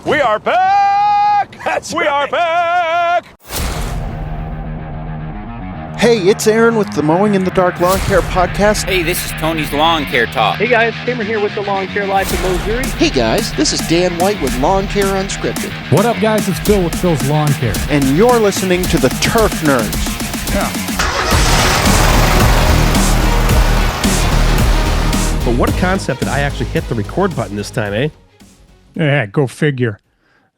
We are back! We are back! Hey, it's Aaron with the Mowing in the Dark Lawn Care Podcast. Hey, this is Tony's Lawn Care Talk. Hey guys, Cameron here with the Lawn Care Life of Missouri. Hey guys, this is Dan White with Lawn Care Unscripted. What up guys, it's Phil with Phil's Lawn Care. And you're listening to the Turf Nerds. Yeah. But what a concept that I actually hit the record button this time, eh? Yeah, go figure.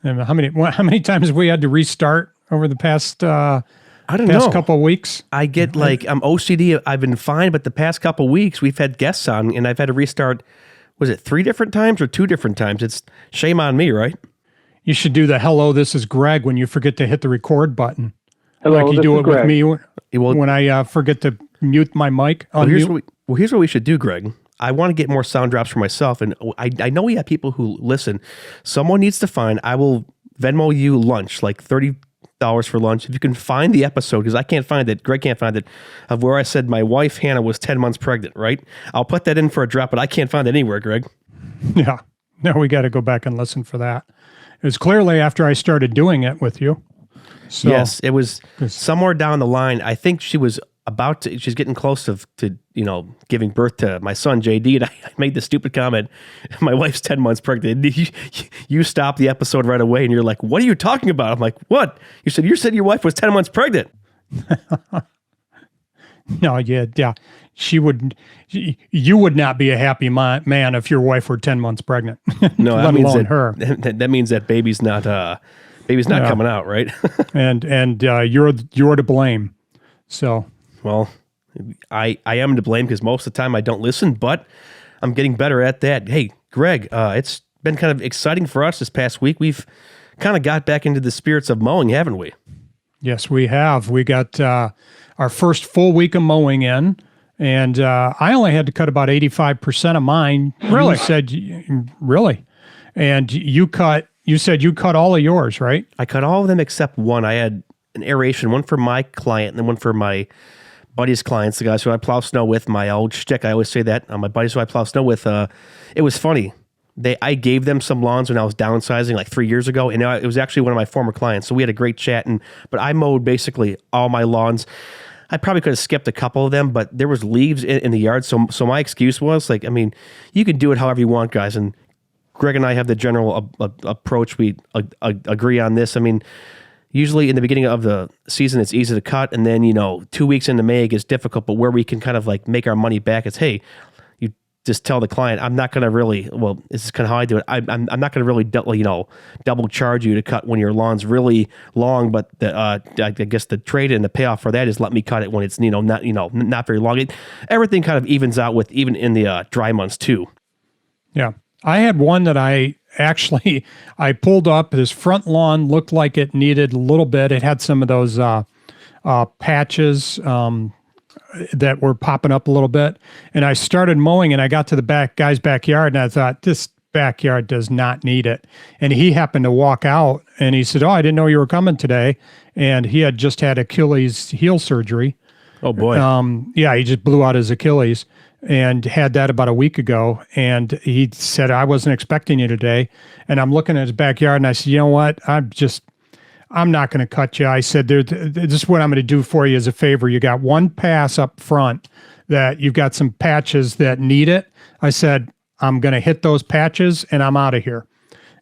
And how many times have we had to restart over the past I don't know. couple of weeks? I get I'm OCD. I've been fine, but the past couple of weeks we've had guests on, and I've had to restart. Was it 3 different times or 2 different times? It's shame on me, right? You should do the "Hello, this is Greg" when you forget to hit the record button. Hello, like you this do is it Greg. with me when I forget to mute my mic. Here's what we should do, Greg. I want to get more sound drops for myself, and I know we have people who listen. Someone needs to find. I will Venmo you lunch, like $30 for lunch. If you can find the episode, because I can't find it, Greg can't find it, of where I said my wife Hannah was 10 months pregnant. Right? I'll put that in for a drop, but I can't find it anywhere, Greg. Yeah, no, we got to go back and listen for that. It was clearly after I started doing it with you. So, yes, it was somewhere down the line. I think she's getting close to giving birth to my son, JD, and I made the stupid comment, my wife's 10 months pregnant. You stopped the episode right away, and you're like, what are you talking about? I'm like, what? You said your wife was 10 months pregnant. No, yeah. You would not be a happy man if your wife were 10 months pregnant. No, let that means alone her. That means that baby's not coming out, right? and you're to blame. So, well, I am to blame because most of the time I don't listen, but I'm getting better at that. Hey, Greg, it's been kind of exciting for us this past week. We've kind of got back into the spirits of mowing, haven't we? Yes, we have. We got our first full week of mowing in, and I only had to cut about 85% of mine. Really? You said, really? And you said you cut all of yours, right? I cut all of them except one. I had an aeration, one for my client and then one for my buddy's clients, the guys who I plow snow with. My old shtick, I always say that. My buddies who I plow snow with, it was funny. I gave them some lawns when I was downsizing like 3 years ago, and it was actually one of my former clients. So we had a great chat, but I mowed basically all my lawns. I probably could have skipped a couple of them, but there was leaves in the yard. So my excuse was like, I mean, you can do it however you want, guys. And Greg and I have the general approach. We agree on this. I mean, usually in the beginning of the season, it's easy to cut. And then, 2 weeks into May, it gets difficult. But where we can kind of like make our money back is, hey, you just tell the client, I'm not going to really, well, this is kind of how I do it. I'm not going to really, double charge you to cut when your lawn's really long. But I guess the trade and the payoff for that is let me cut it when it's, not very long. Everything kind of evens out with even in the dry months too. Yeah. I had one that I pulled up. His front lawn looked like it needed a little bit. It had some of those patches that were popping up a little bit. And I started mowing, and I got to the guy's backyard, and I thought, this backyard does not need it. And he happened to walk out, and he said, oh, I didn't know you were coming today. And he had just had Achilles heel surgery. Oh, boy. Yeah, he just blew out his Achilles. And had that about a week ago. And he said, I wasn't expecting you today. And I'm looking at his backyard, and I said, you know what? I'm not going to cut you. I said, this is what I'm going to do for you as a favor. You got one pass up front that you've got some patches that need it. I said, I'm going to hit those patches and I'm out of here.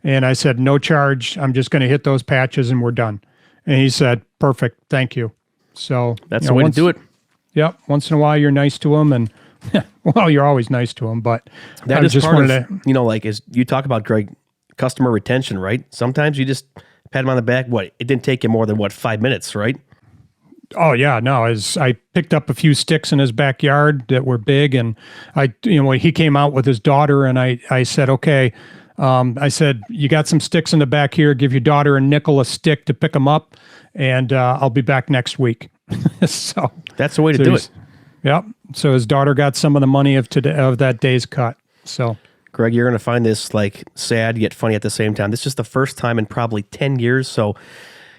And I said, no charge. I'm just going to hit those patches and we're done. And he said, perfect. Thank you. So that's the way to do it. Yep. Once in a while, you're nice to them, and well, you're always nice to them, but that is just part of, as you talk about, Greg, customer retention, right? Sometimes you just pat them on the back. It didn't take you more than 5 minutes, right? Oh yeah, no. I picked up a few sticks in his backyard that were big, and he came out with his daughter, and I said, okay. I said, you got some sticks in the back here. Give your daughter a nickel a stick to pick them up, and I'll be back next week. So that's the way to do it. Yep. So his daughter got some of the money of that day's cut. So, Greg, you're going to find this sad yet funny at the same time. This is the first time in probably 10 years. So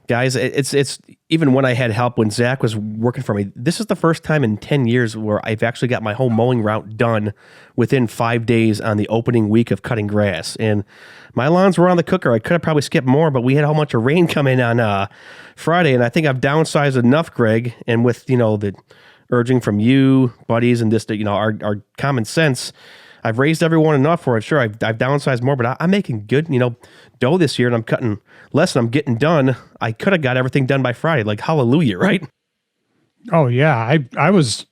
Guys, it's even when I had help when Zach was working for me, this is the first time in 10 years where I've actually got my whole mowing route done within 5 days on the opening week of cutting grass. And my lawns were on the cooker. I could have probably skipped more, but we had a whole bunch of rain come in on Friday, and I think I've downsized enough, Greg, and with, the urging from you, buddies, and just, our common sense, I've raised everyone enough for it. Sure, I've downsized more, but I'm making good, dough this year, and I'm cutting less, and I'm getting done. I could have got everything done by Friday. Like, hallelujah, right? Oh yeah, I was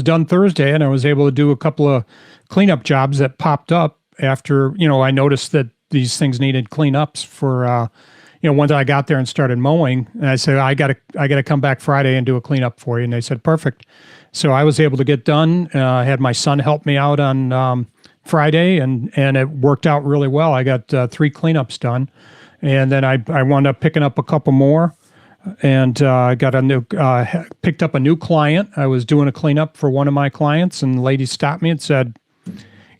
done Thursday, and I was able to do a couple of cleanup jobs that popped up after I noticed that these things needed cleanups for once I got there and started mowing. And I said I got to come back Friday and do a cleanup for you, and they said perfect. So I was able to get done. I had my son help me out on Friday, and it worked out really well. I got 3 cleanups done, and then I wound up picking up a couple more, and I got picked up a new client. I was doing a cleanup for one of my clients, and the lady stopped me and said,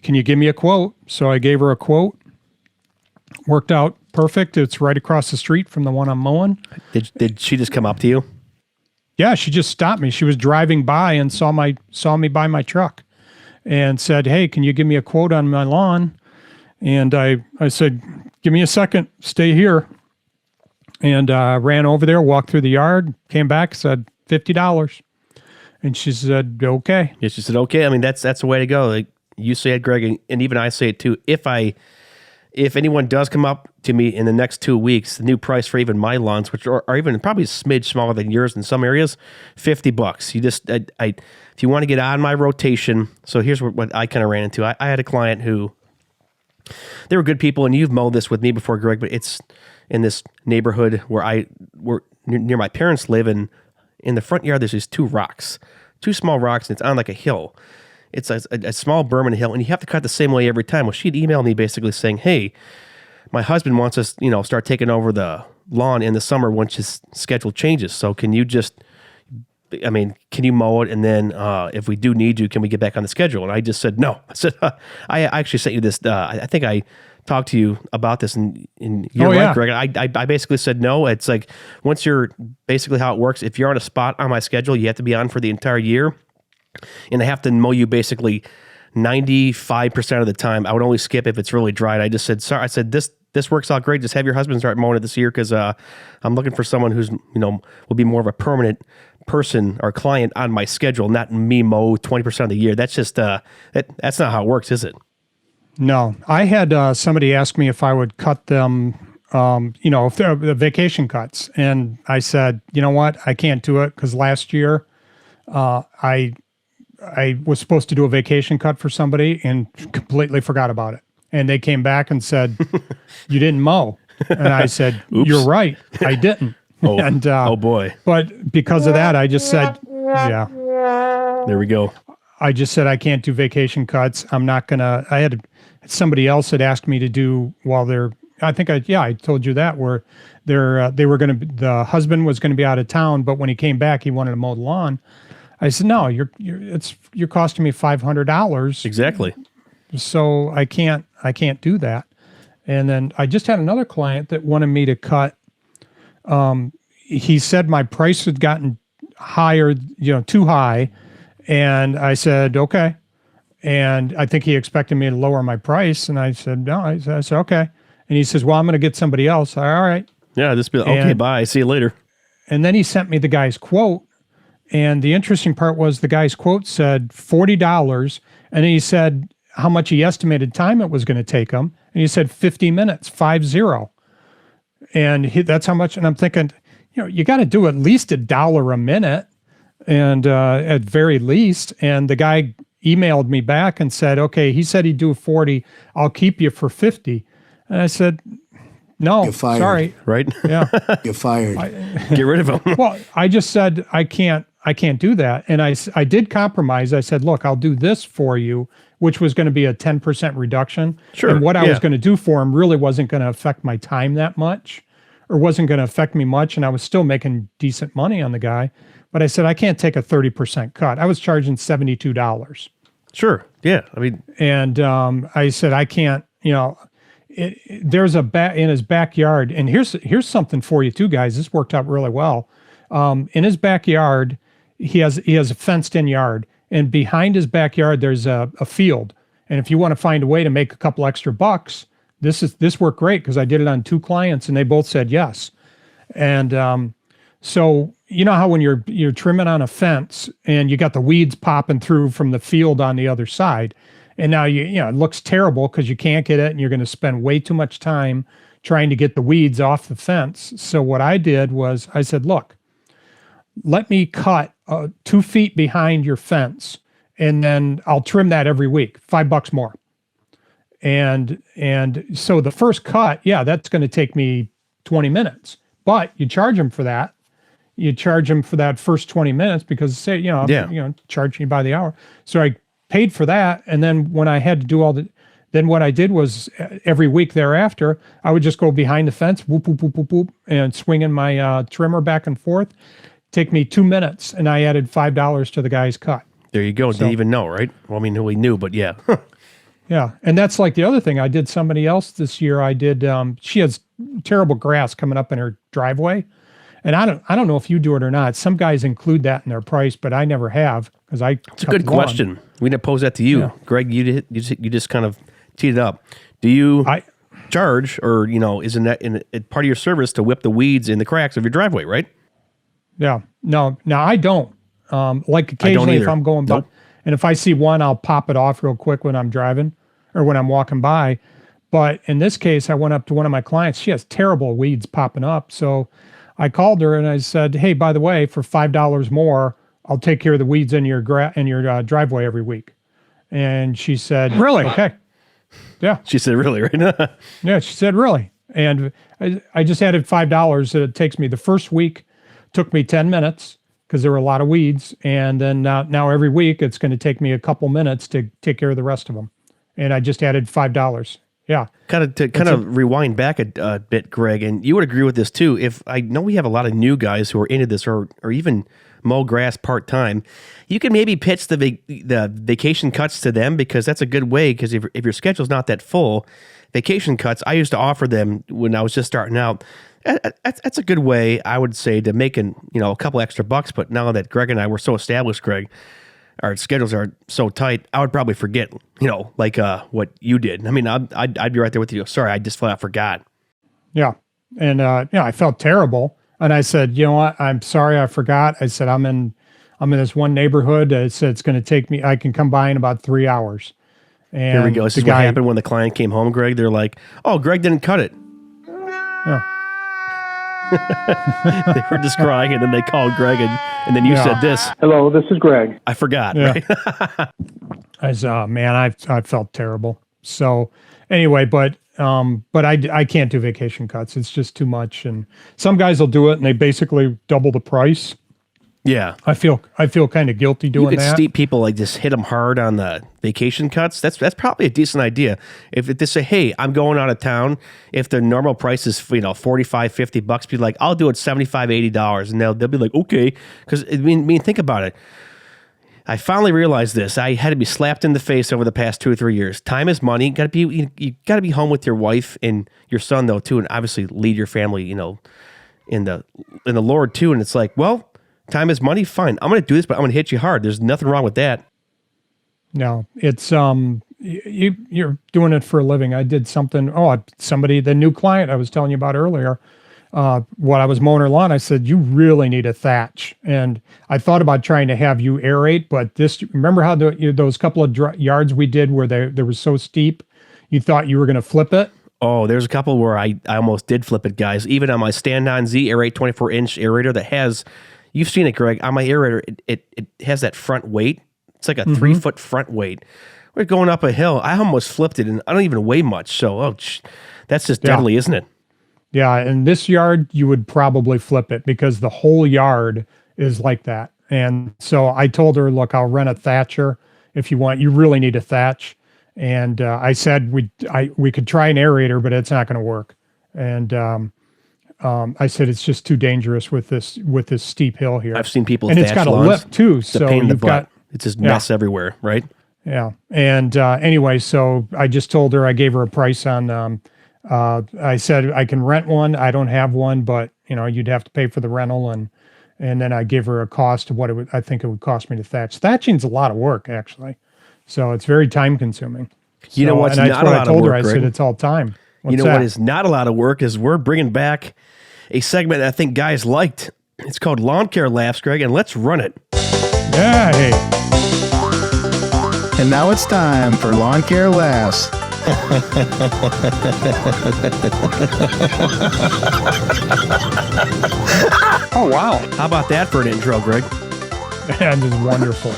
"Can you give me a quote?" So I gave her a quote. Worked out perfect. It's right across the street from the one I'm mowing. Did she just come up to you? Yeah, she just stopped me. She was driving by and saw me by my truck and said, "Hey, can you give me a quote on my lawn?" And I said, "Give me a second, stay here." And ran over there, walked through the yard, came back, said $50. And she said, "Okay." Yeah, she said, "Okay." I mean, that's the way to go. Like you say it, Greg, and even I say it too. If anyone does come up to me in the next 2 weeks, the new price for even my lawns, which are even probably a smidge smaller than yours in some areas, $50. You just, if you want to get on my rotation. So here's what I kind of ran into. I had a client who, they were good people, and you've mowed this with me before, Greg, but it's in this neighborhood where near my parents live, and in the front yard, there's these 2 small rocks, and it's on like a hill. It's a small berm and a hill, and you have to cut the same way every time. Well, she'd email me basically saying, "Hey, my husband wants us, start taking over the lawn in the summer once his schedule changes. So can you can you mow it? And then if we do need you, can we get back on the schedule?" And I just said, no. I said, I actually sent you this. I think I talked to you about this in your life, Greg. I basically said, no. It's like, once you're basically how it works, if you're on a spot on my schedule, you have to be on for the entire year. And I have to mow you basically 95% of the time. I would only skip if it's really dry. And I just said, sorry. I said, this works out great. Just have your husband start mowing it this year, because I'm looking for someone who's, will be more of a permanent person or client on my schedule, not me mow 20% of the year. That's just, that's not how it works, is it? No. I had somebody ask me if I would cut them, if they're the vacation cuts. And I said, you know what? I can't do it, because last year I was supposed to do a vacation cut for somebody and completely forgot about it. And they came back and said, "You didn't mow." And I said, "You're right. I didn't." Oh, and, oh boy. But because of that, I just said, yeah. There we go. I just said, I can't do vacation cuts. I'm not going to, somebody else had asked me to do while I told you that, where the husband was going to be out of town, but when he came back, he wanted to mow the lawn. I said, "No, you're costing me $500." Exactly. So I can't do that. And then I just had another client that wanted me to cut. He said my price had gotten higher, too high. And I said, okay. And I think he expected me to lower my price. And I said, no. I said, okay. And he says, "Well, I'm going to get somebody else." All right. Yeah, just be like, okay, bye. See you later. And then he sent me the guy's quote. And the interesting part was the guy's quote said $40. And he said how much he estimated time it was going to take him. And he said 50 minutes, 50. And that's how much. And I'm thinking, you got to do at least $1 a minute, and at very least. And the guy emailed me back and said, "Okay, he said he'd do 40. I'll keep you for 50. And I said, "No, You're fired. Sorry." Right? Yeah. You're fired. Get rid of him. Well, I just said, I can't do that. And I did compromise. I said, "Look, I'll do this for you," which was going to be a 10% reduction. Sure. And what I was going to do for him really wasn't going to affect my time that much, or wasn't going to affect me much. And I was still making decent money on the guy. But I said, I can't take a 30% cut. I was charging $72. Sure. Yeah. I mean, and I said, I can't, there's a in his backyard, and here's something for you too, guys. This worked out really well. In his backyard, he has a fenced in yard, and behind his backyard there's a field. And if you want to find a way to make a couple extra bucks, this worked great because I did it on 2 clients and they both said yes. And so you know how when you're trimming on a fence and you got the weeds popping through from the field on the other side, and now you know it looks terrible because you can't get it, and you're going to spend way too much time trying to get the weeds off the fence. So what I did was I said, look, let me cut 2 feet behind your fence, and then I'll trim that every week, $5 more. And so the first cut, yeah, that's going to take me 20 minutes, but you charge them for that. You charge them for that first 20 minutes because say, I'm charging you by the hour. So I paid for that. And then when I had to do then what I did was every week thereafter, I would just go behind the fence, whoop, whoop, whoop, whoop, whoop, and swinging my trimmer back and forth. Take me 2 minutes, and I added $5 to the guy's cut. There you go. Didn't even know, right? Well, I mean, we knew, but yeah. Yeah, and that's like the other thing. I did somebody else this year. I did. She has terrible grass coming up in her driveway, and I don't know if you do it or not. Some guys include that in their price, but I never have because I. It's a good question. We didn't pose that to you, Greg. You just kind of teed it up. Do you charge, or isn't that in part of your service to whip the weeds in the cracks of your driveway, right? Yeah. No, I don't. Like occasionally if I'm going by, and if I see one, I'll pop it off real quick when I'm driving or when I'm walking by. But in this case, I went up to one of my clients. She has terrible weeds popping up. So I called her and I said, hey, by the way, for $5 more, I'll take care of the weeds in your driveway every week. And she said, really? Okay. Yeah. She said, really, right? Yeah, she said, really. And I just added $5 that it takes me the first week. Took me 10 minutes because there were a lot of weeds. And then now every week it's going to take me a couple minutes to take care of the rest of them. And I just added $5. Yeah. Kind of rewind back a bit, Greg, and you would agree with this too. If I know we have a lot of new guys who are into this or even mow grass part-time, you can maybe pitch the vacation cuts to them because that's a good way. Because if your schedule's not that full, vacation cuts, I used to offer them when I was just starting out. That's a good way, I would say, to make a couple extra bucks. But now that Greg and I were so established, Greg, our schedules are so tight, I would probably forget, what you did. I mean, I'd be right there with you. Sorry, I just flat out forgot. Yeah. And, I felt terrible. And I said, you know what? I'm sorry, I forgot. I said, I'm in this one neighborhood. I said, it's going to take me, I can come by in about 3 hours. And here we go. This is what happened when the client came home, Greg. They're like, oh, Greg didn't cut it. Yeah. They were just crying, and then they called Greg, and then you said this. Hello, this is Greg. I forgot. Yeah. Right? Man, I felt terrible. So anyway, but I can't do vacation cuts. It's just too much. And some guys will do it, and they basically double the price. Yeah, I feel kind of guilty doing that. You could steep people, like just hit them hard on the vacation cuts. That's probably a decent idea. If they say, "Hey, I'm going out of town," if the normal price is $45, $50, be like, "I'll do it $75, $80," and they'll be like, "Okay," because I mean, think about it. I finally realized this. I had to be slapped in the face over the past 2 or 3 years. Time is money. You got to be home with your wife and your son though too, and obviously lead your family, in the Lord too. And it's like, well. Time is money. Fine. I'm going to do this, but I'm going to hit you hard. There's nothing wrong with that. No, it's you're doing it for a living. I did something. The new client I was telling you about earlier. What I was mowing her lawn, I said, you really need a thatch. And I thought about trying to have you aerate, but remember how those couple of yards we did where they were so steep, you thought you were going to flip it. Oh, there's a couple where I almost did flip it, guys. Even on my Stand-On Z Aerate 24-inch aerator that has. You've seen it, Greg. On my aerator, it has that front weight. It's like a 3-foot front weight. We're going up a hill. I almost flipped it, and I don't even weigh much. So, that's just deadly, isn't it? Yeah, in this yard, you would probably flip it because the whole yard is like that. And so I told her, look, I'll rent a thatcher if you want. You really need a thatch. And I said we could try an aerator, but it's not going to work. And I said it's just too dangerous with this steep hill here. I've seen people and it's got a lip too, it's a so pain in the you've butt. got it's just mess everywhere, right? Yeah. And anyway, so I just told her I gave her a price on I said I can rent one. I don't have one, but you'd have to pay for the rental, and then I give her a cost of what I think it would cost me to thatch. Thatching's a lot of work, actually, so it's very time consuming. You know what's and not that's a what lot I told of her. work, I Greg? said it's all time. You know what is not a lot of work is we're bringing back a segment that I think guys liked. It's called Lawn Care Laughs, Greg, and let's run it. Yeah, hey. And now it's time for Lawn Care Laughs. Oh wow! How about that for an intro, Greg? And it's wonderful.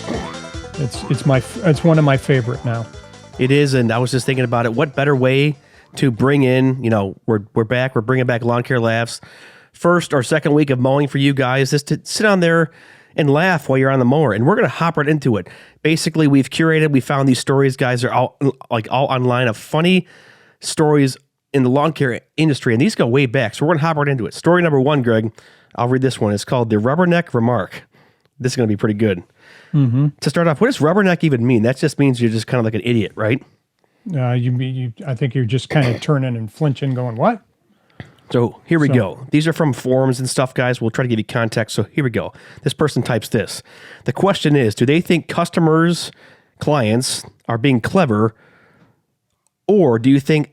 It's one of my favorite now. It is, and I was just thinking about it. What better way to bring in? We're back. We're bringing back Lawn Care Laughs. First or second week of mowing for you guys is to sit on there and laugh while you're on the mower, and we're going to hop right into it. Basically, we found these stories, guys, are all online of funny stories in the lawn care industry, and these go way back, so we're going to hop right into it. Story number 1, Greg, I'll read this one. It's called The Rubberneck Remark. This is going to be pretty good. Mm-hmm. To start off, what does rubberneck even mean? That just means you're just kind of like an idiot, right? I think you're just kind of turning and flinching, going, what? So here we go. These are from forums and stuff, guys. We'll try to give you context. So here we go. This person types this. The question is, do they think clients are being clever, or do you think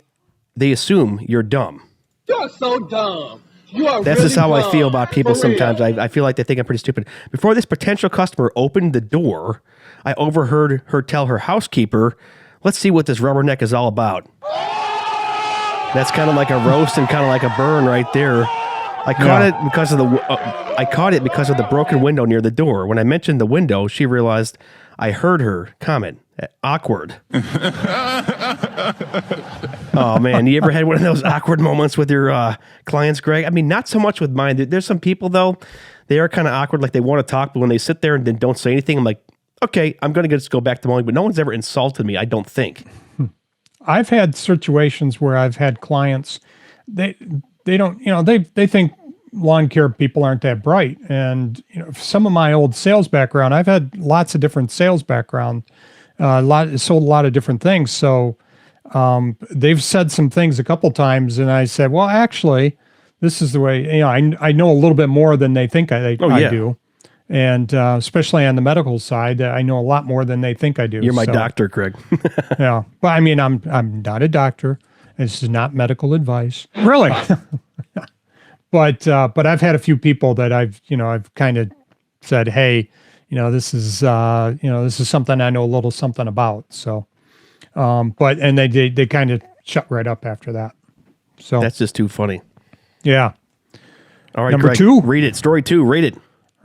they assume you're dumb? You're so dumb. You are That's really just how dumb. I feel about people For real. sometimes. I feel like they think I'm pretty stupid. Before this potential customer opened the door, I overheard her tell her housekeeper, let's see what this rubberneck is all about. That's kind of like a roast and kind of like a burn right there. I caught it because of the broken window near the door. When I mentioned the window, she realized I heard her comment. Awkward. Oh man, you ever had one of those awkward moments with your clients, Greg? I mean, not so much with mine. There's some people though, they are kind of awkward, like they want to talk, but when they sit there and then don't say anything, I'm like, okay, I'm going to just go back to mowing. But no one's ever insulted me, I don't think. I've had situations where I've had clients, they don't, they think lawn care people aren't that bright. And, some of my old sales background, I've had lots of different sales background, sold a lot of different things. So they've said some things a couple times, and I said, well, actually, this is the way, I know a little bit more than they think I do. And especially on the medical side, I know a lot more than they think I do. You're my doctor, Craig. Yeah, but I mean, I'm not a doctor. This is not medical advice, really. But I've had a few people that I've kind of said, hey, this is something I know a little something about. So, and they kind of shut right up after that. So That's just too funny. Yeah. All right, Number Greg, 2. read it. Story 2, rate it.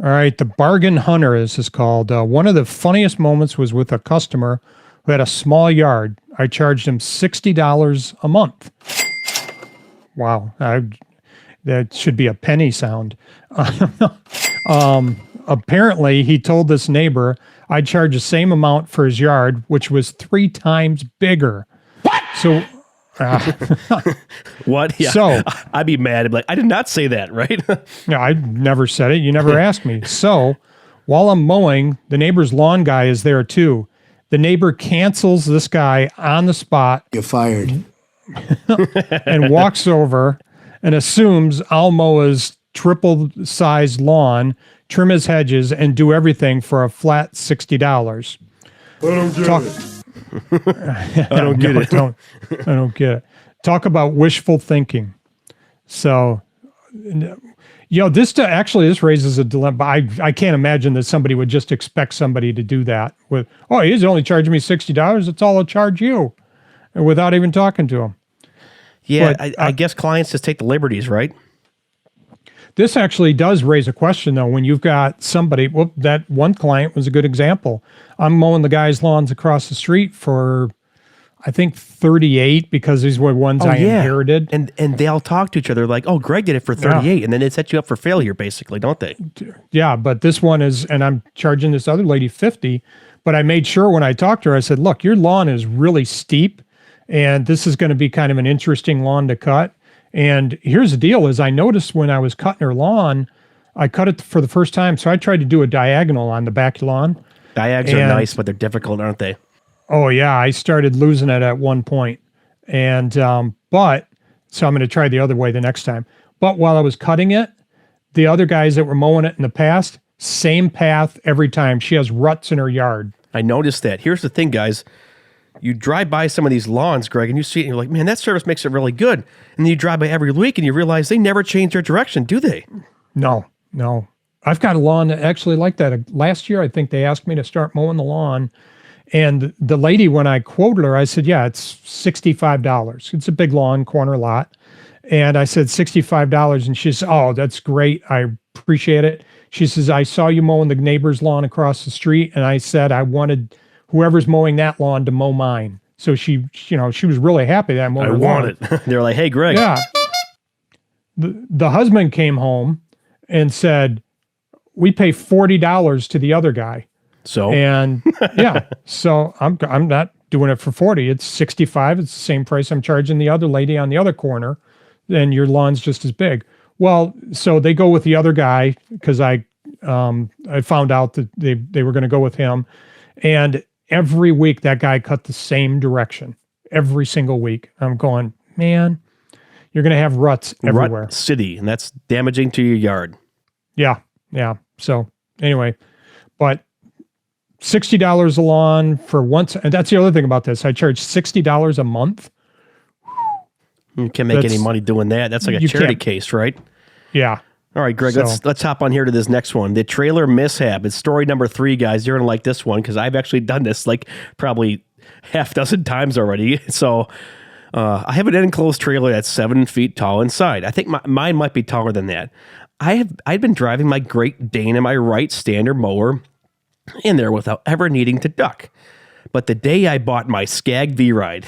All right, The Bargain Hunter is called. One of the funniest moments was with a customer who had a small yard. I charged him $60 a month. Wow, that should be a penny sound. Apparently, he told this neighbor I'd charge the same amount for his yard, which was 3 times bigger. What? So... What? Yeah. So I'd be mad. I'd be like, I did not say that, right? Yeah, I never said it. You never asked me. So while I'm mowing, the neighbor's lawn guy is there too. The neighbor cancels this guy on the spot. You're fired. And walks over and assumes I'll mow his triple-sized lawn, trim his hedges, and do everything for a flat $60. I don't get it. I don't get it. I don't get it. Talk about wishful thinking. So, this raises a dilemma. I can't imagine that somebody would just expect somebody to do that with, oh, he's only charging me $60. That's all I'll charge you, without even talking to him. Yeah, But, I guess clients just take the liberties, right? This actually does raise a question, though, when you've got somebody, well, that one client was a good example. I'm mowing the guy's lawns across the street for, I think, 38 because these were ones I inherited. And they all talk to each other like, oh, Greg did it for 38. And then they set you up for failure, basically, don't they? Yeah, but this one is, and I'm charging this other lady 50, but I made sure when I talked to her, I said, look, your lawn is really steep, and this is going to be kind of an interesting lawn to cut. And here's the deal is I noticed when I was cutting her lawn, I cut it for the first time. So I tried to do a diagonal on the back lawn. Diags are nice, but they're difficult, aren't they? Oh yeah. I started losing it at one point. And, but So I'm going to try the other way the next time. But while I was cutting it, the other guys that were mowing it in the past, same path every time. She has ruts in her yard. I noticed that. Here's the thing, guys. You drive by some of these lawns, Greg, and you see it and you're like, man, that service makes it really good. And then you drive by every week and you realize they never change their direction, do they? No. I've got a lawn that actually like that. Last year, I think they asked me to start mowing the lawn. And the lady, when I quoted her, I said, yeah, it's $65. It's a big lawn, corner lot. And I said, $65. And she says, oh, that's great. I appreciate it. She says, I saw you mowing the neighbor's lawn across the street. And I said, I wanted whoever's mowing that lawn to mow mine. So she was really happy that I mowed her lawn. I want it. They're like, hey, Greg. Yeah. The husband came home and said, we pay $40 to the other guy. So, and yeah, so I'm not doing it for 40. It's 65. It's the same price I'm charging the other lady on the other corner. And your lawn's just as big. Well, so they go with the other guy because I found out that they were going to go with him. And every week that guy cut the same direction every single week. I'm going, man, you're going to have ruts everywhere. Rut city, and that's damaging to your yard. Yeah. So anyway, but $60 a lawn for once. And that's the other thing about this. I charge $60 a month. You can't make any money doing that. That's like a charity case, right? Yeah. All right, Greg, let's hop on here to this next one. The trailer mishap. It's story number 3, guys. You're going to like this one because I've actually done this like probably half dozen times already. So I have an enclosed trailer that's 7 feet tall inside. I think mine might be taller than that. I'd been driving my Great Dane and my Wright standard mower in there without ever needing to duck. But the day I bought my Skag V-Ride,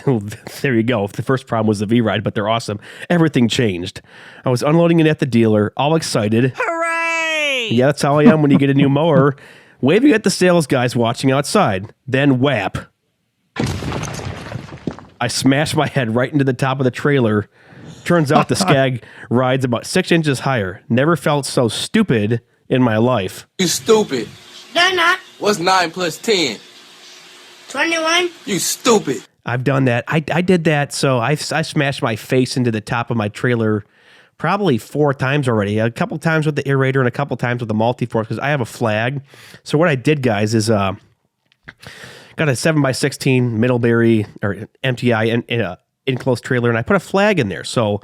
there you go. The first problem was the V-Ride, but they're awesome. Everything changed. I was unloading it at the dealer, all excited. Hooray! Yeah, that's how I am when you get a new mower. Waving at the sales guys watching outside. Then whap. I smashed my head right into the top of the trailer. Turns out the Skag rides about 6 inches higher. Never felt so stupid in my life. You stupid. They're not. What's 9 plus 10? 21. You stupid. I've done that. I did that. So I smashed my face into the top of my trailer probably 4 times already. A couple times with the aerator and a couple times with the multi-force because I have a flag. So what I did, guys, is got a 7x16 Middlebury or MTI in enclosed trailer, and I put a flag in there. So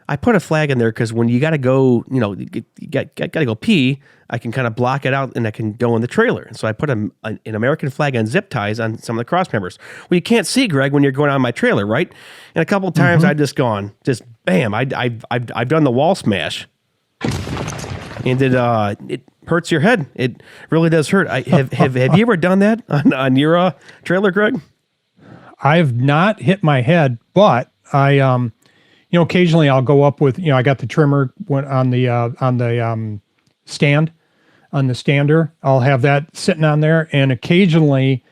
I put a flag in there because when you got to go, you got to go pee, I can kind of block it out and I can go in the trailer. And so I put an American flag on zip ties on some of the cross members. Well, you can't see, Greg, when you're going on my trailer, right? And a couple of times I've just gone, just bam, I've done the wall smash. And it hurts your head. It really does hurt. Have you ever done that on your trailer, Greg? I've not hit my head, but I occasionally I'll go up with, I got the trimmer on the stand, on the stander. I'll have that sitting on there, and occasionally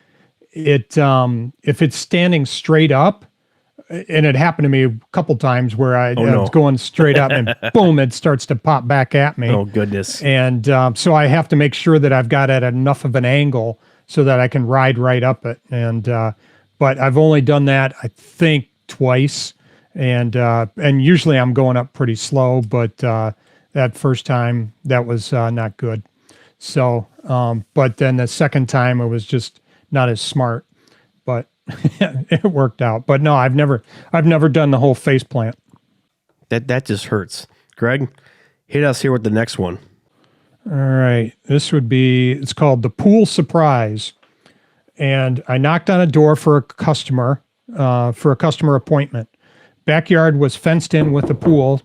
it if it's standing straight up, and it happened to me a couple times where I was going straight up and boom, it starts to pop back at me. Oh goodness! And so I have to make sure that I've got it at enough of an angle so that I can ride right up it. And but I've only done that I think twice. And usually I'm going up pretty slow, but that first time that was not good. So, but then the second time it was just not as smart, but it worked out. But no, I've never done the whole face plant. That just hurts. Greg, hit us here with the next one. All right, it's called the Pool Surprise, and I knocked on a door for a customer appointment. Backyard was fenced in with a pool.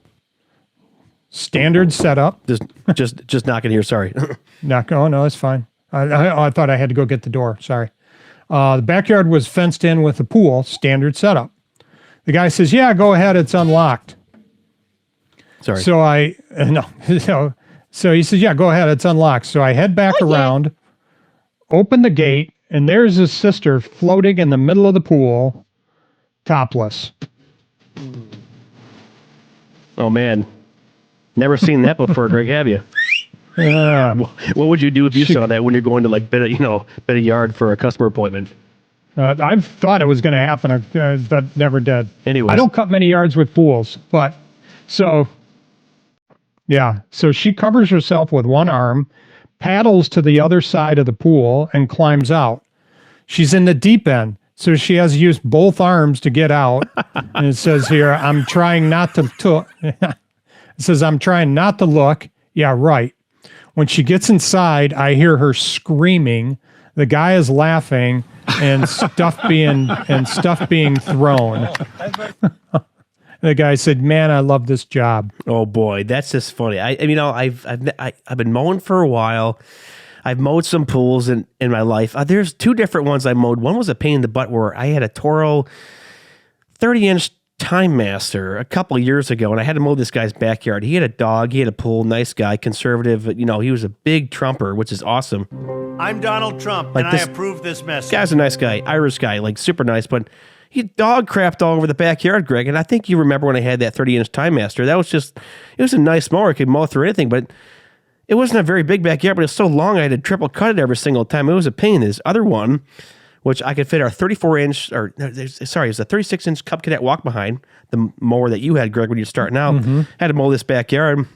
Standard setup. Just knocking here. Sorry. Oh no, it's fine. I thought I had to go get the door. Sorry. The backyard was fenced in with a pool. Standard setup. The guy says, "Yeah, go ahead. It's unlocked." Sorry. So so he says, "Yeah, go ahead. It's unlocked." So I head back around, open the gate, and there's his sister floating in the middle of the pool, topless. Oh man, never seen that before, Greg. Have you? What would you do if you saw that when you're going to like bid a yard for a customer appointment? I thought it was going to happen, but never did. Anyway. I don't cut many yards with pools, but so yeah. So she covers herself with one arm, paddles to the other side of the pool, and climbs out. She's in the deep end, so she has to use both arms to get out. And it says here, I'm trying not to it says, I'm trying not to look. Yeah, right. When she gets inside, I hear her screaming. The guy is laughing and stuff being thrown. The guy said, "Man, I love this job." Oh boy, that's just funny. I've been mowing for a while. I've mowed some pools in my life. There's two different ones I mowed. One was a pain in the butt where I had a Toro 30-inch Time Master a couple of years ago, and I had to mow this guy's backyard. He had a dog, he had a pool, nice guy, conservative. He was a big Trumper, which is awesome. I'm Donald Trump, and I approve this message. Guy's a nice guy, Irish guy, like super nice, but he dog crapped all over the backyard, Greg. And I think you remember when I had that 30-inch Time Master. It was a nice mower. It could mow through anything, but it wasn't a very big backyard, but it's so long I had to triple cut it every single time. It was a pain. This other one, which I could fit our 34-inch, it's a 36-inch Cub Cadet walk behind, the mower that you had, Greg, when you were starting out. Had to mow this backyard.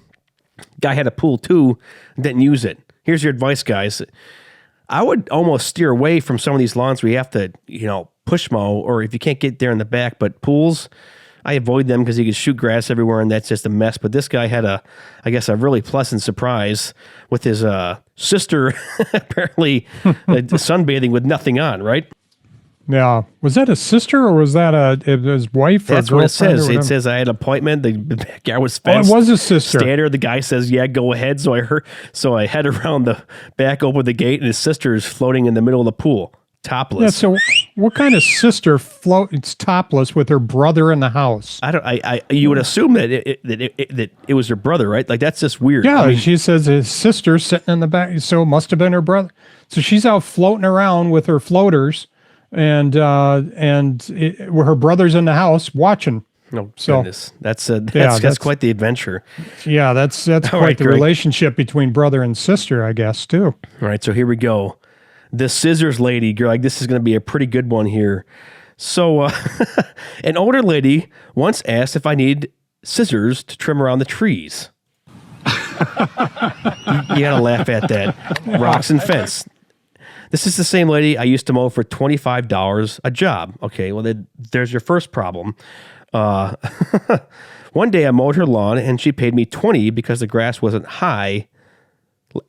Guy had a pool too, didn't use it. Here's your advice, guys. I would almost steer away from some of these lawns where you have to, push mow, or if you can't get there in the back, but pools, I avoid them because you can shoot grass everywhere and that's just a mess. But this guy had a really pleasant surprise with his sister apparently sunbathing with nothing on, right? Yeah. Was that a sister or was that his wife? That's what it says. It says I had an appointment. The backyard was fenced. Oh, it was a sister. Standard. The guy says, "Yeah, go ahead." So I head around the back, open the gate, and his sister is floating in the middle of the pool, topless. Yeah. So what kind of sister floats topless with her brother in the house? You would assume that it was her brother, right? Like that's just weird. Yeah. She says his sister sitting in the back, so it must have been her brother. So she's out floating around with her floaters. And her brother's in the house watching. Oh, goodness. That's quite the adventure. Yeah, that's quite the relationship between brother and sister, I guess, too. All right, so here we go. The scissors lady, Greg, this is going to be a pretty good one here. So, an older lady once asked if I need scissors to trim around the trees. You got to laugh at that. Rocks and fence. This is the same lady I used to mow for $25 a job. Okay, well, there's your first problem. One day I mowed her lawn and she paid me $20 because the grass wasn't high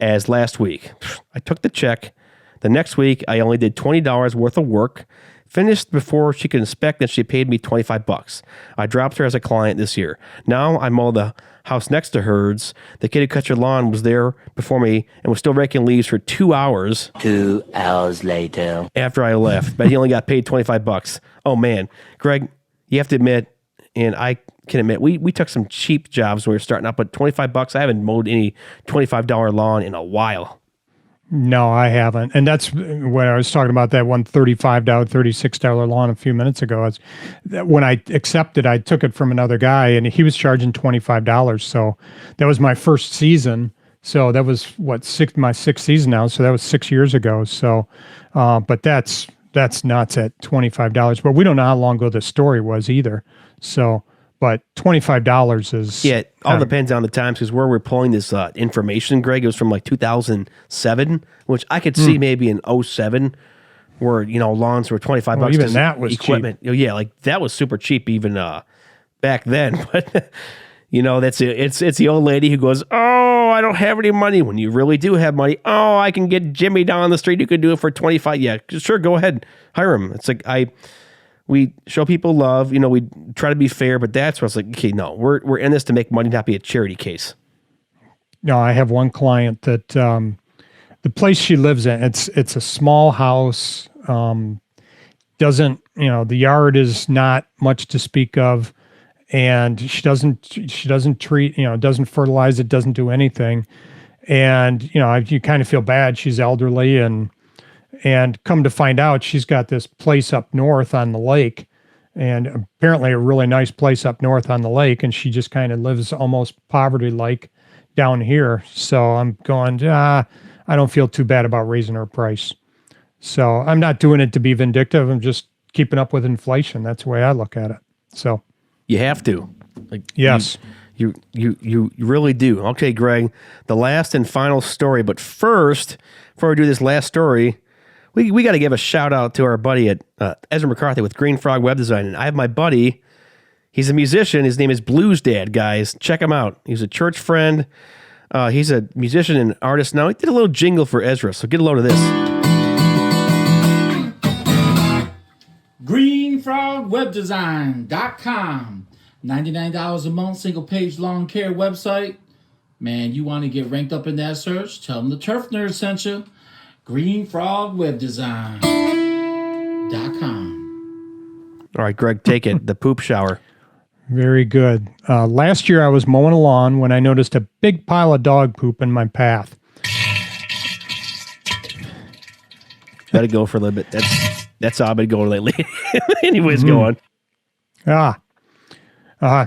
as last week. I took the check. The next week, I only did $20 worth of work, finished before she could inspect, and she paid me $25. I dropped her as a client this year. Now I mow the house next to hers. The kid who cut your lawn was there before me and was still raking leaves for 2 hours. 2 hours later. After I left, but he only got paid $25. Oh man, Greg, you have to admit, and I can admit, we took some cheap jobs when we were starting out, but $25, I haven't mowed any $25 lawn in a while. No, I haven't. And that's when I was talking about that one $35, $36 lawn a few minutes ago. When I accepted, I took it from another guy and he was charging $25. So that was my first season. So that was my sixth season now. So that was 6 years ago. So, but that's nuts at $25. But we don't know how long ago the story was either. So, but $25 is... Yeah, it all depends on the times, because where we're pulling this information, Greg, it was from like 2007, which I could see maybe in 07, where, lawns were $25. Even that was equipment. Cheap. Yeah, like that was super cheap even back then. But, it's the old lady who goes, "Oh, I don't have any money," when you really do have money. "Oh, I can get Jimmy down the street who could do it for $25. Yeah, sure, go ahead, hire him. It's like we show people love, we try to be fair, but that's where it's like, okay, no, we're in this to make money, not be a charity case. No, I have one client that the place she lives in, it's a small house, doesn't, the yard is not much to speak of, and she doesn't treat, doesn't fertilize it, doesn't do anything. And, you kind of feel bad. She's elderly and come to find out, she's got this place up north on the lake, and apparently a really nice place up north on the lake. And she just kind of lives almost poverty-like down here. So I'm going, I don't feel too bad about raising her price. So I'm not doing it to be vindictive. I'm just keeping up with inflation. That's the way I look at it. So You have to. Like, yes. You really do. Okay, Greg, the last and final story. But first, before we do this last story, we got to give a shout out to our buddy at Ezra McCarthy with Green Frog Web Design. And I have my buddy. He's a musician. His name is Blues Dad, guys. Check him out. He's a church friend. He's a musician and artist now. He did a little jingle for Ezra, so get a load of this. GreenFrogWebDesign.com. $99 a month, single page lawn care website. Man, you want to get ranked up in that search? Tell them the Turf Nerd sent you. GreenFrogWebDesign.com. All right, Greg, take it. The poop shower. Very good. Last year I was mowing a lawn when I noticed a big pile of dog poop in my path. Let it go for a little bit. That's how I've been going lately. Anyways, go on.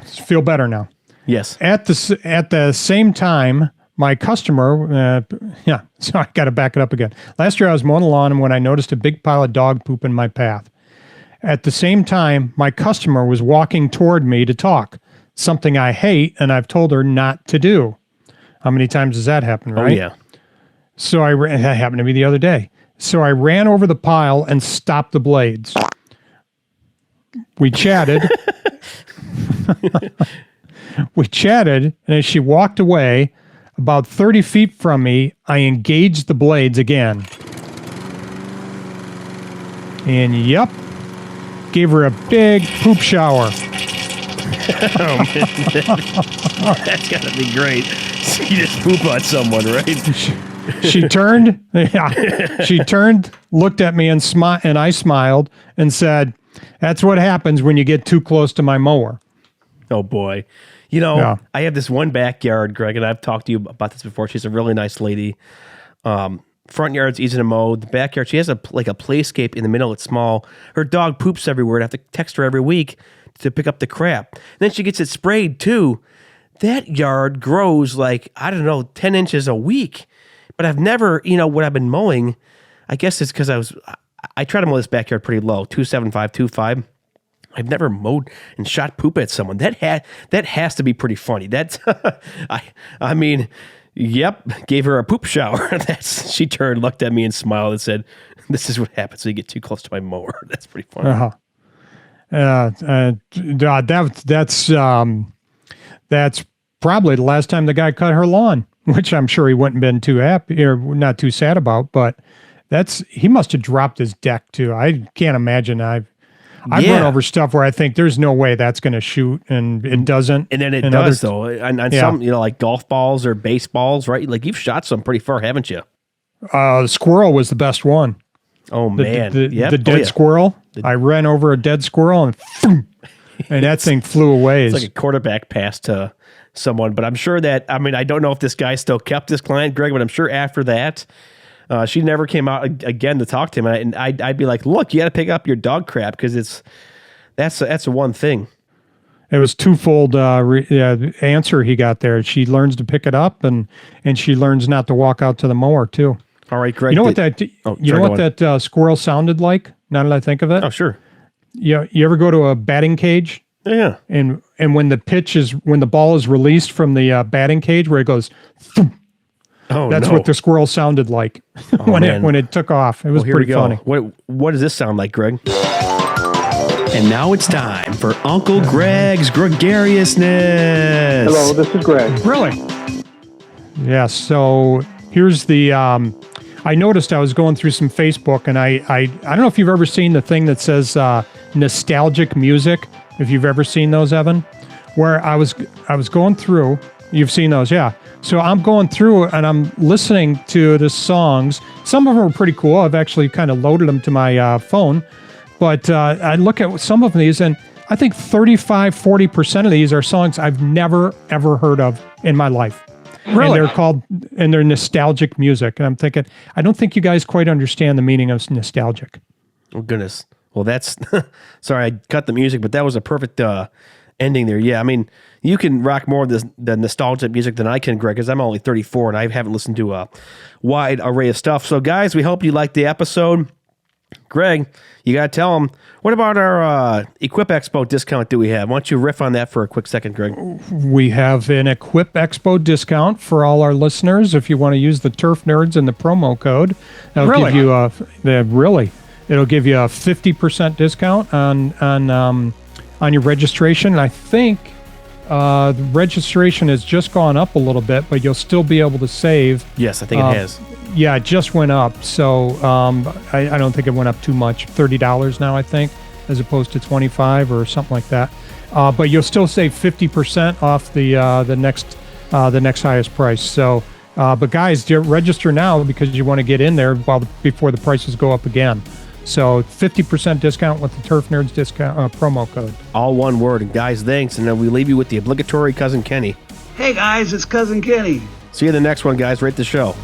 Feel better now. Yes. At the same time, my customer, so I got to back it up again. Last year I was mowing the lawn and when I noticed a big pile of dog poop in my path. At the same time, my customer was walking toward me to talk, something I hate and I've told her not to do. How many times does that happen, right? Oh, yeah. So that happened to me the other day. So I ran over the pile and stopped the blades. We chatted. And as she walked away, about 30 feet from me, I engaged the blades again. And yep, gave her a big poop shower. Oh, man. That's got to be great. So you just poop on someone, right? She turned, she turned, looked at me and I smiled and said, "That's what happens when you get too close to my mower." Oh, boy. You know, I have this one backyard, Greg, and I've talked to you about this before. She's a really nice lady. Front yard's easy to mow. The backyard, she has a playscape in the middle. It's small. Her dog poops everywhere. I have to text her every week to pick up the crap. And then she gets it sprayed, too. That yard grows 10 inches a week. But I've never, when I've been mowing, I guess it's because I try to mow this backyard pretty low, 275, 2.5. I've never mowed and shot poop at someone. That has to be pretty funny. That's, I mean, yep, gave her a poop shower. She turned, looked at me and smiled and said, "This is what happens when you get too close to my mower." That's pretty funny. That's probably the last time the guy cut her lawn, which I'm sure he wouldn't have been too happy or not too sad about, but he must have dropped his deck too. I can't imagine. I've run over stuff where I think there's no way that's going to shoot, and it doesn't. And then it does, though. On some, like golf balls or baseballs, right? Like you've shot some pretty far, haven't you? The squirrel was the best one. Oh, man. The dead squirrel. I ran over a dead squirrel and that thing flew away. It's like a quarterback pass to someone. But I'm sure that, I don't know if this guy still kept this client, Greg, but I'm sure after that, she never came out again to talk to him, and I'd be like, "Look, you got to pick up your dog crap because that's one thing." It was twofold answer he got there. She learns to pick it up, and she learns not to walk out to the mower too. All right, Greg. You know what that squirrel sounded like? Now that I think of it. Oh, sure. You ever go to a batting cage? Yeah. And when the ball is released from the batting cage, where it goes. Thump, that's what the squirrel sounded like when it took off. It was pretty funny. What does this sound like, Greg? And now it's time for Uncle Greg's gregariousness. Hello, this is Greg. Really? Yeah. So here's the. I noticed I was going through some Facebook, and I don't know if you've ever seen the thing that says nostalgic music. If you've ever seen those, Evan, where I was going through. You've seen those, yeah. So I'm going through and I'm listening to the songs. Some of them are pretty cool. I've actually kind of loaded them to my phone. But I look at some of these and I think 40% of these are songs I've never, ever heard of in my life. Really? And they're nostalgic music. And I'm thinking, I don't think you guys quite understand the meaning of nostalgic. Oh, goodness. Well, that's, sorry, I cut the music, but that was a perfect ending there. Yeah, you can rock more of the nostalgic music than I can, Greg, because I'm only 34 and I haven't listened to a wide array of stuff. So, guys, we hope you liked the episode. Greg, you got to tell them, what about our Equip Expo discount do we have? Why don't you riff on that for a quick second, Greg? We have an Equip Expo discount for all our listeners. If you want to use the Turf Nerds and the promo code, that'll give you it'll give you a 50% discount on your registration. And I think the registration has just gone up a little bit, but you'll still be able to save. Yes, I think it has. Yeah, it just went up. So I don't think it went up too much. $30 now, I think, as opposed to $25 or something like that. But you'll still save 50% off the next highest price. So, but guys, register now because you want to get in there before the prices go up again. So 50% discount with the Turf Nerds discount promo code. All one word. And guys, thanks. And then we leave you with the obligatory Cousin Kenny. Hey guys, it's Cousin Kenny. See you in the next one, guys. Rate the show.